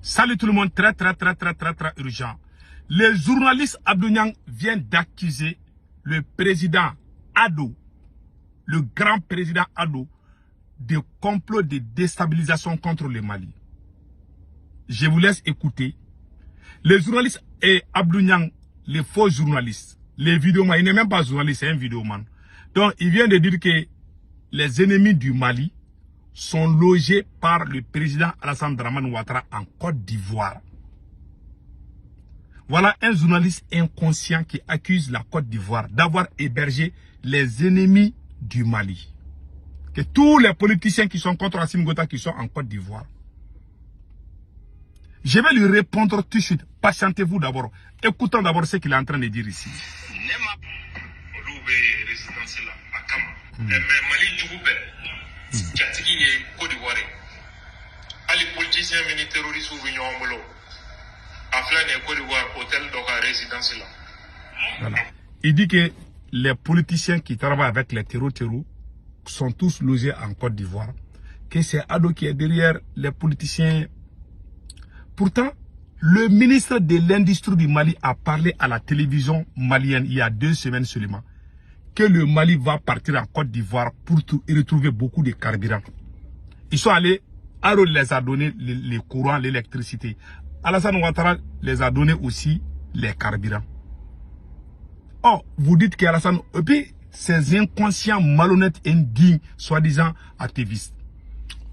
Salut tout le monde, très urgent. Les journalistes Abdou Niang viennent d'accuser le président Ado, le grand président Ado, de complot de déstabilisation contre le Mali. Je vous laisse écouter. Les journalistes et Abdou Niang, les faux journalistes, les vidéomans, il n'est même pas journaliste, c'est un vidéoman. Donc il vient de dire que les ennemis du Mali sont logés par le président Alassane Dramane Ouattara en Côte d'Ivoire. Voilà un journaliste inconscient qui accuse la Côte d'Ivoire d'avoir hébergé les ennemis du Mali. Que tous les politiciens qui sont contre Assimi Goïta qui sont en Côte d'Ivoire. Je vais lui répondre tout de suite. Patientez-vous d'abord. Écoutons d'abord ce qu'il est en train de dire ici. Voilà. Il dit que les politiciens qui travaillent avec les terreaux sont tous logés en Côte d'Ivoire. Que c'est Ado qui est derrière les politiciens. Pourtant, le ministre de l'Industrie du Mali a parlé à la télévision malienne il y a 2 semaines seulement que le Mali va partir en Côte d'Ivoire pour retrouver beaucoup de carburant. Ils sont allés, Ado les a donné les courants, l'électricité. Alassane Ouattara les a donné aussi les carburants. Oh, vous dites qu'Alassane, et puis ces inconscients malhonnêtes, indignes, soi-disant activistes,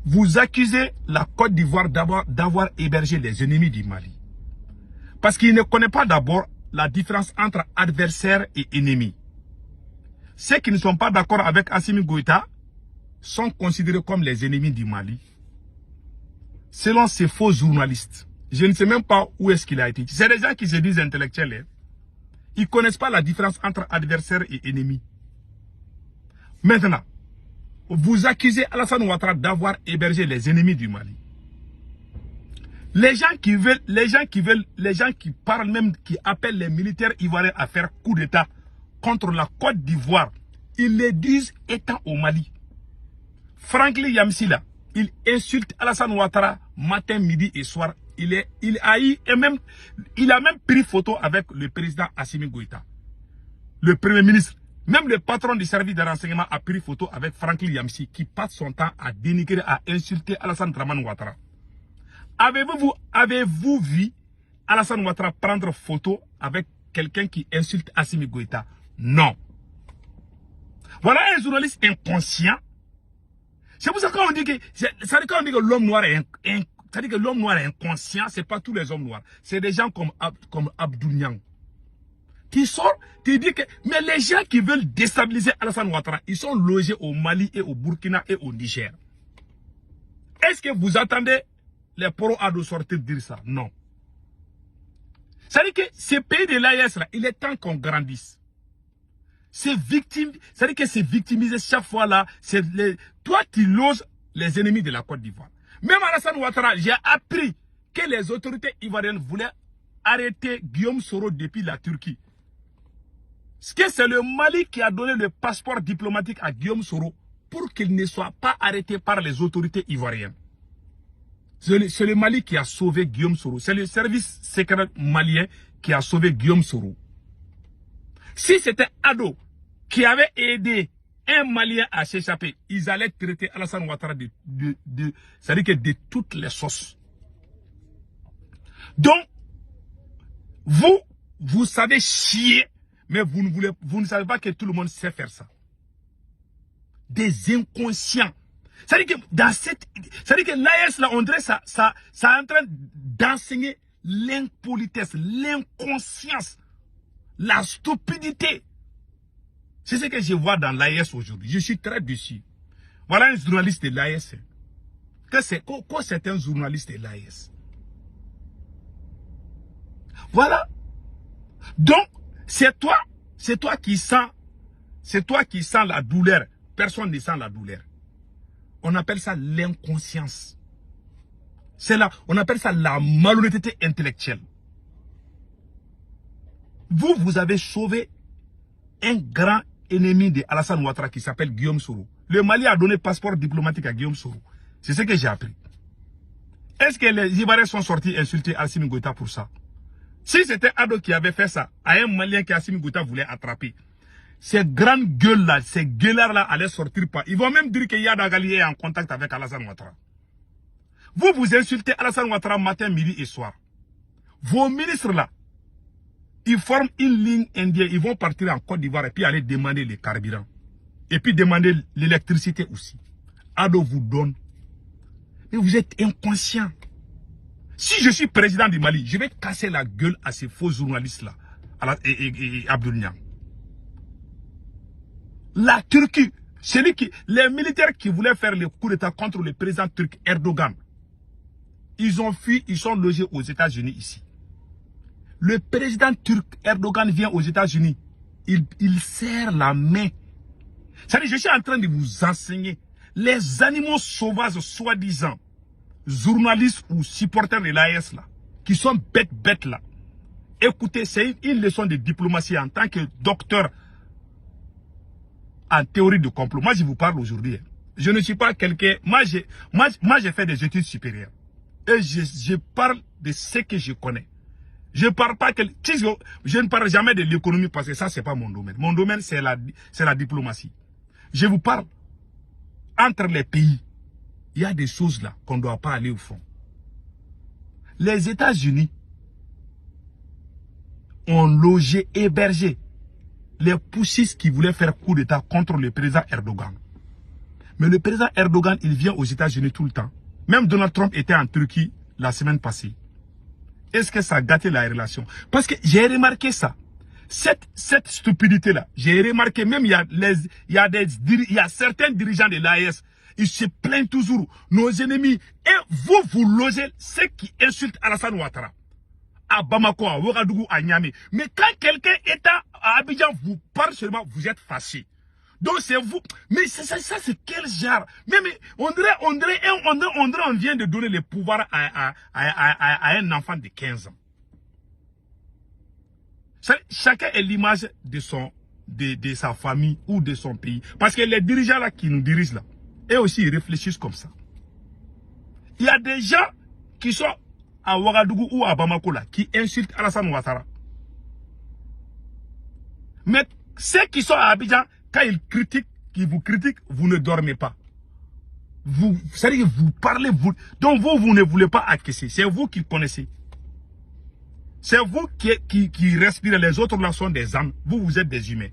vous accusez la Côte d'Ivoire d'avoir hébergé les ennemis du Mali. Parce qu'ils ne connaissent pas d'abord la différence entre adversaire et ennemi. Ceux qui ne sont pas d'accord avec Assimi Goïta sont considérés comme les ennemis du Mali. Selon ces faux journalistes, je ne sais même pas où est-ce qu'il a été. C'est des gens qui se disent intellectuels. Hein. Ils ne connaissent pas la différence entre adversaire et ennemi. Maintenant, vous accusez Alassane Ouattara d'avoir hébergé les ennemis du Mali. Les gens qui parlent même, qui appellent les militaires ivoiriens à faire coup d'État contre la Côte d'Ivoire, ils les disent étant au Mali. Franklin Yamsila, il insulte Alassane Ouattara matin, midi et soir. Il a même pris photo avec le président Assimi Goïta, le premier ministre. Même le patron du service de renseignement a pris photo avec Franklin Yamsi qui passe son temps à dénigrer, à insulter Alassane Dramane Ouattara. Avez-vous vu Alassane Ouattara prendre photo avec quelqu'un qui insulte Assimi Goïta? Non. Voilà un journaliste inconscient. C'est pour ça qu'on dit que l'homme noir est inconscient. Ce n'est pas tous les hommes noirs. C'est des gens comme Abdou Niang. Qui sort, qui dit que mais les gens qui veulent déstabiliser Alassane Ouattara, ils sont logés au Mali et au Burkina et au Niger. Est-ce que vous attendez les pro-Ado sortir dire ça? Non. Ça veut dire que ces pays de l'AES là, il est temps qu'on grandisse. C'est victime, ça veut dire que c'est victimisé chaque fois là. Toi tu loges les ennemis de la Côte d'Ivoire. Même Alassane Ouattara, j'ai appris que les autorités ivoiriennes voulaient arrêter Guillaume Soro depuis la Turquie. C'est le Mali qui a donné le passeport diplomatique à Guillaume Soro pour qu'il ne soit pas arrêté par les autorités ivoiriennes. C'est le Mali qui a sauvé Guillaume Soro. C'est le service secret malien qui a sauvé Guillaume Soro. Si c'était Ado qui avait aidé un Malien à s'échapper, ils allaient traiter Alassane Ouattara c'est-à-dire que de toutes les sauces. Donc, vous savez chier, mais vous ne savez pas que tout le monde sait faire ça. Des inconscients. C'est-à-dire que l'AES, là, on dirait ça est en train d'enseigner l'impolitesse, l'inconscience, la stupidité. C'est ce que je vois dans l'AES aujourd'hui. Je suis très déçu. Voilà un journaliste de l'AES. Quoi c'est un journaliste de l'AES? Voilà. Donc, c'est toi qui sens la douleur. Personne ne sent la douleur. On appelle ça l'inconscience. On appelle ça la malhonnêteté intellectuelle. Vous avez sauvé un grand ennemi de Alassane Ouattara qui s'appelle Guillaume Soro. Le Mali a donné passeport diplomatique à Guillaume Soro. C'est ce que j'ai appris. Est-ce que les Ivoiriens sont sortis insulter Assimi Goïta pour ça? Si c'était Ado qui avait fait ça à un Malien qu'Assimi Goïta voulait attraper, ces grandes gueules-là, ces gueulards-là allaient sortir pas. Ils vont même dire que Yada Gali est en contact avec Alassane Ouattara. Vous insultez Alassane Ouattara matin, midi et soir. Vos ministres-là, ils forment une ligne indienne. Ils vont partir en Côte d'Ivoire et puis aller demander les carburants. Et puis demander l'électricité aussi. Ado vous donne. Mais vous êtes inconscient. Si je suis président du Mali, je vais casser la gueule à ces faux journalistes-là. Et Abdou Niang. La Turquie, les militaires qui voulaient faire le coup d'État contre le président turc Erdogan, ils ont fui, ils sont logés aux États-Unis ici. Le président turc Erdogan vient aux États-Unis. Il serre la main. C'est-à-dire, je suis en train de vous enseigner. Les animaux sauvages, soi-disant, journalistes ou supporters de l'AS là, qui sont bêtes là. Écoutez, c'est une leçon de diplomatie en tant que docteur en théorie de complot. Moi, je vous parle aujourd'hui. Je ne suis pas quelqu'un... Moi, j'ai fait des études supérieures. Et je parle de ce que je connais. Je ne parle jamais de l'économie parce que ça, c'est pas mon domaine. Mon domaine, c'est la diplomatie. Je vous parle. Entre les pays, il y a des choses là qu'on ne doit pas aller au fond. Les États-Unis ont logé, hébergé les poussistes qui voulaient faire coup d'État contre le président Erdogan. Mais le président Erdogan, il vient aux États-Unis tout le temps. Même Donald Trump était en Turquie la semaine passée. Est-ce que ça a gâté la relation? Parce que j'ai remarqué ça. Cette stupidité-là, j'ai remarqué même il y a certains dirigeants de l'AES, ils se plaignent toujours, nos ennemis. Et vous logez ceux qui insultent Alassane Ouattara. À Bamako, à Ouagadougou, à Niamey. Mais quand quelqu'un est à Abidjan, vous parle seulement, vous êtes fâché. Donc c'est vous. Mais ça c'est quel genre? Mais on dirait on vient de donner le pouvoir à un enfant de 15 ans. Chacun est l'image de sa famille ou de son pays. Parce que les dirigeants là qui nous dirigent là, eux aussi ils réfléchissent comme ça. Il y a des gens qui sont à Ouagadougou ou à Bamako là, qui insultent Alassane Ouattara. Mais ceux qui sont à Abidjan, quand ils critiquent, vous critiquent, vous ne dormez pas. C'est-à-dire que vous parlez, donc vous ne voulez pas acquiescer. C'est vous qui connaissez. C'est vous qui respirez, les autres là sont des âmes. Vous êtes des humains.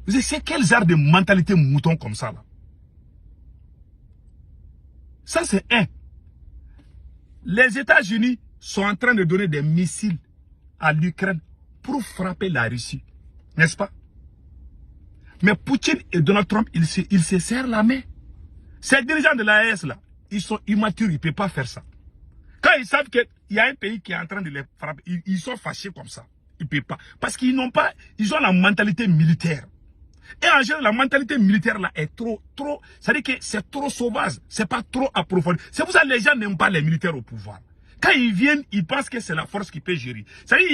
C'est quel genre de mentalité mouton comme ça là? Ça c'est un. Les États-Unis sont en train de donner des missiles à l'Ukraine pour frapper la Russie. N'est-ce pas? Mais Poutine et Donald Trump, ils se serrent la main. Ces dirigeants de l'AES là, ils sont immatures, ils ne peuvent pas faire ça. Quand ils savent qu'il y a un pays qui est en train de les frapper, ils sont fâchés comme ça. Ils ne peuvent pas. Parce qu'ils n'ont pas, ils ont la mentalité militaire. Et en général, la mentalité militaire là est trop, c'est-à-dire que c'est trop sauvage, c'est pas trop approfondi. C'est pour ça que les gens n'aiment pas les militaires au pouvoir. Quand ils viennent, ils pensent que c'est la force qui peut gérer. C'est-à-dire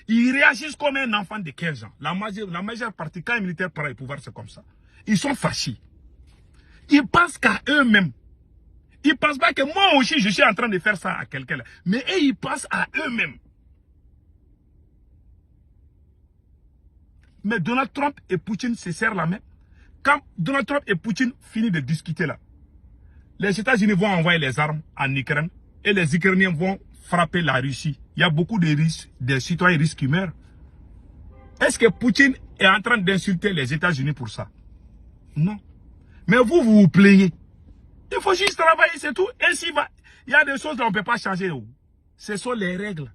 ils réagissent comme un enfant de 15 ans. La majeure partie, quand un militaire prend le pouvoir, c'est comme ça. Ils sont fâchés. Ils pensent qu'à eux-mêmes. Ils ne pensent pas que moi aussi, je suis en train de faire ça à quelqu'un. Mais eux, ils pensent à eux-mêmes. Mais Donald Trump et Poutine se serrent la main. Quand Donald Trump et Poutine finissent de discuter là, les États-Unis vont envoyer les armes en Ukraine et les Ukrainiens vont frapper la Russie. Il y a beaucoup de risques, des citoyens russes qui meurent. Est-ce que Poutine est en train d'insulter les États-Unis pour ça? Non. Mais vous plaignez. Il faut juste travailler, c'est tout. Ainsi va. Il y a des choses qu'on ne peut pas changer. Ce sont les règles.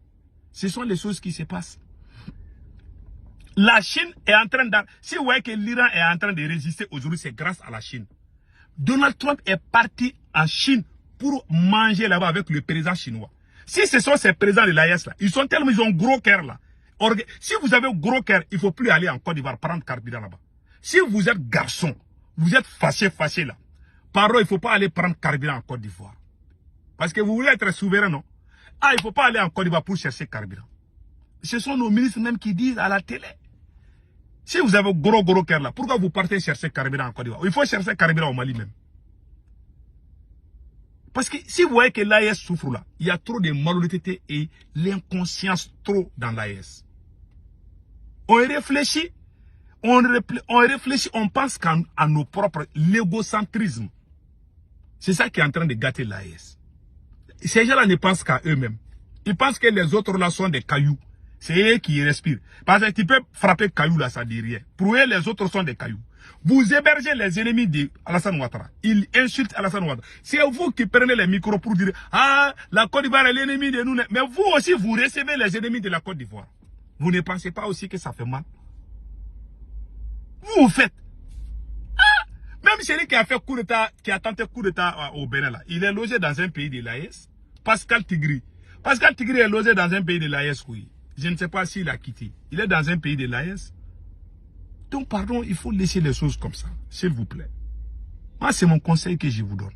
Ce sont les choses qui se passent. La Chine est en train de... Si vous voyez que l'Iran est en train de résister aujourd'hui, c'est grâce à la Chine. Donald Trump est parti en Chine pour manger là-bas avec le président chinois. Si ce sont ces présidents de l'AES là, ils ont gros cœur là. Si vous avez gros cœur, il ne faut plus aller en Côte d'Ivoire prendre carburant là-bas. Si vous êtes garçon, vous êtes fâché là. Pardon, il ne faut pas aller prendre carburant en Côte d'Ivoire. Parce que vous voulez être souverain, non? Ah, il ne faut pas aller en Côte d'Ivoire pour chercher carburant. Ce sont nos ministres même qui disent à la télé. Si vous avez gros cœur là, pourquoi vous partez chercher carburant en Côte d'Ivoire? Il faut chercher carburant au Mali même. Parce que si vous voyez que l'AES souffre là, il y a trop de malhonnêteté et l'inconscience trop dans l'AES. On réfléchit, on pense qu'à nos propres, l'égocentrisme. C'est ça qui est en train de gâter l'AES. Ces gens-là ne pensent qu'à eux-mêmes. Ils pensent que les autres là sont des cailloux. C'est eux qui respirent. Parce que tu peux frapper caillou là, ça dit rien. Pour eux, les autres sont des cailloux. Vous hébergez les ennemis d'Alassane Ouattara. Ils insultent Alassane Ouattara. C'est vous qui prenez les micros pour dire « Ah, la Côte d'Ivoire est l'ennemi de nous. » Mais vous aussi, vous recevez les ennemis de la Côte d'Ivoire. Vous ne pensez pas aussi que ça fait mal? Vous faites. Ah, même celui qui a fait coup d'État, qui a tenté coup d'État au Bénin, là, il est logé dans un pays de l'AES. Pascal Tigri. Pascal Tigri est logé dans un pays de l'AES, oui. Je ne sais pas s'il a quitté. Il est dans un pays de l'AES. Donc, pardon, il faut laisser les choses comme ça, s'il vous plaît. Moi, c'est mon conseil que je vous donne.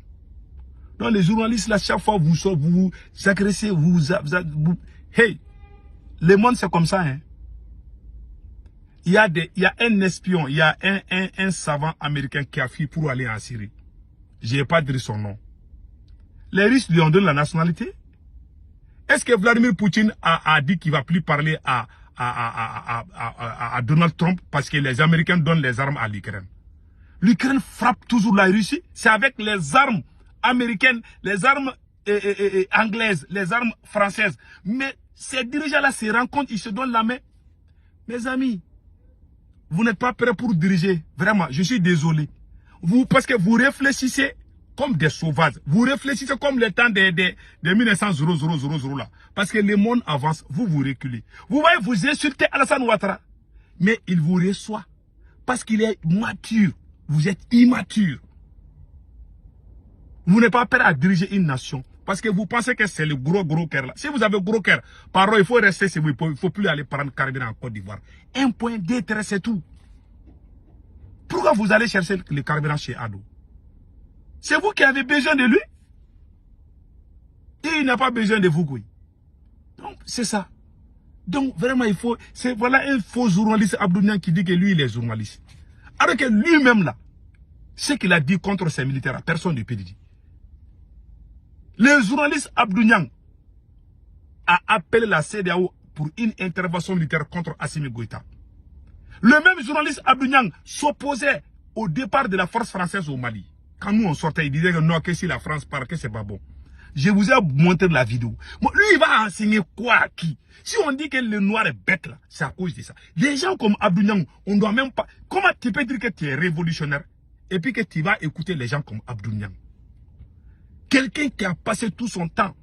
Donc, les journalistes, là, chaque fois, vous agressez, vous... Hey, le monde, c'est comme ça, hein. Il y a un espion, il y a un savant américain qui a fui pour aller en Syrie. Je n'ai pas dit son nom. Les Russes lui ont donné la nationalité. Est-ce que Vladimir Poutine a dit qu'il ne va plus parler à Donald Trump parce que les Américains donnent les armes à l'Ukraine? L'Ukraine frappe toujours la Russie. C'est avec les armes américaines, les armes anglaises, les armes françaises. Mais ces dirigeants-là se rencontrent, ils se donnent la main. Mes amis, vous n'êtes pas prêts pour diriger. Vraiment, je suis désolé. Parce que vous réfléchissez comme des sauvages. Vous réfléchissez comme le temps de 1900 là. Parce que le monde avance, vous reculez. Vous voyez, vous insultez Alassane Ouattara. Mais il vous reçoit. Parce qu'il est mature. Vous êtes immature. Vous n'êtes pas prêt à diriger une nation. Parce que vous pensez que c'est le gros cœur là. Si vous avez gros cœur, pardon, il faut rester chez vous. Il ne faut plus aller prendre carburant en Côte d'Ivoire. Un point d'intérêt, c'est tout. Pourquoi vous allez chercher le carburant chez Ado? C'est vous qui avez besoin de lui. Et il n'a pas besoin de vous, oui. Donc, c'est ça. Donc, vraiment, il faut... Voilà un faux journaliste Abdou Niang qui dit que lui, il est journaliste. Alors que lui-même, là, ce qu'il a dit contre ces militaires, personne ne peut dire. Le journaliste Abdou Niang a appelé la CEDEAO pour une intervention militaire contre Assimi Goïta. Le même journaliste Abdou Niang s'opposait au départ de la force française au Mali. Quand nous on sortait, il disait que non, que si la France part, que c'est pas bon. Je vous ai montré la vidéo. Bon, lui, il va enseigner quoi à qui? Si on dit que le noir est bête là, c'est à cause de ça. Les gens comme Abdou Niang, on ne doit même pas... Comment tu peux dire que tu es révolutionnaire et puis que tu vas écouter les gens comme Abdou Niang? Quelqu'un qui a passé tout son temps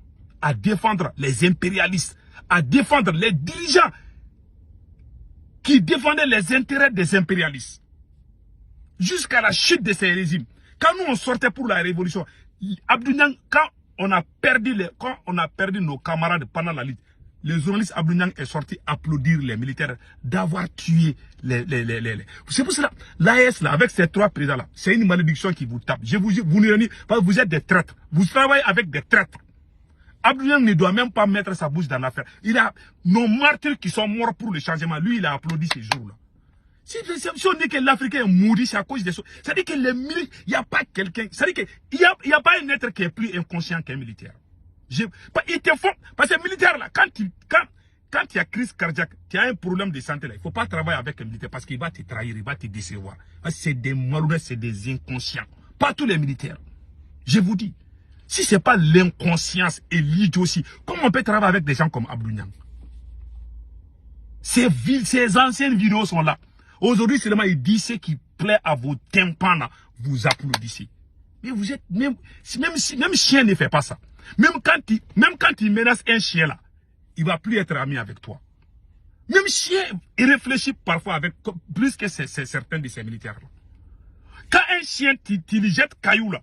à défendre les impérialistes, à défendre les dirigeants qui défendaient les intérêts des impérialistes. Jusqu'à la chute de ces régimes. Quand nous on sortait pour la révolution, Abdou Niang, quand on a perdu nos camarades pendant la lutte, le journaliste Abdou Niang est sorti applaudir les militaires d'avoir tué les... C'est pour cela, l'AES là, avec ces trois présidents là, c'est une malédiction qui vous tape. Je vous dis, vous êtes des traîtres. Vous travaillez avec des traîtres. Abdou Niang ne doit même pas mettre sa bouche dans l'affaire. Il a nos martyrs qui sont morts pour le changement. Lui, il a applaudi ces jours-là. Si on dit que l'Africain est maudit, c'est à cause des choses. Ça dit que les militaires, il n'y a pas quelqu'un. Ça dit qu'il n'y a pas un être qui est plus inconscient qu'un militaire. Ils te font. Parce que militaire, là, quand il y a crise cardiaque, tu as un problème de santé, là, il ne faut pas travailler avec un militaire parce qu'il va te trahir, il va te décevoir. C'est des malheureux, c'est des inconscients. Pas tous les militaires. Je vous dis. Si ce n'est pas l'inconscience et l'idiotie, comment on peut travailler avec des gens comme Abdou Niang? Ces anciennes vidéos sont là. Aujourd'hui, seulement il dit ce qui plaît à vos tympans, là, vous applaudissez. Mais vous êtes, même chien ne fait pas ça. Même quand il menace un chien là, il ne va plus être ami avec toi. Même chien, il réfléchit parfois avec plus que certains de ces militaires là. Quand un chien, tu lui jettes caillou là,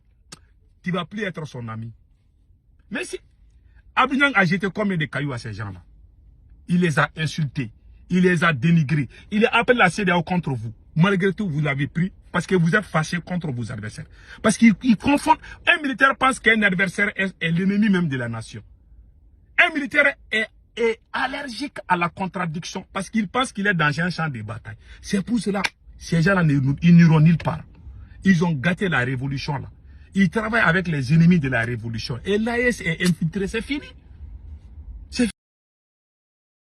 tu ne vas plus être son ami. Mais si Abdou Niang a jeté combien de cailloux à ces gens-là? Il les a insultés. Il les a dénigrés. Il a appelé la CEDEAO contre vous. Malgré tout, vous l'avez pris parce que vous êtes fâché contre vos adversaires. Parce qu'ils confondent. Un militaire pense qu'un adversaire est l'ennemi même de la nation. Un militaire est allergique à la contradiction parce qu'il pense qu'il est dans un champ de bataille. C'est pour cela, ces gens-là, ils n'iront nulle part. Ils ont gâté la révolution là. Il travaille avec les ennemis de la révolution. Et l'AES est infiltré, c'est fini.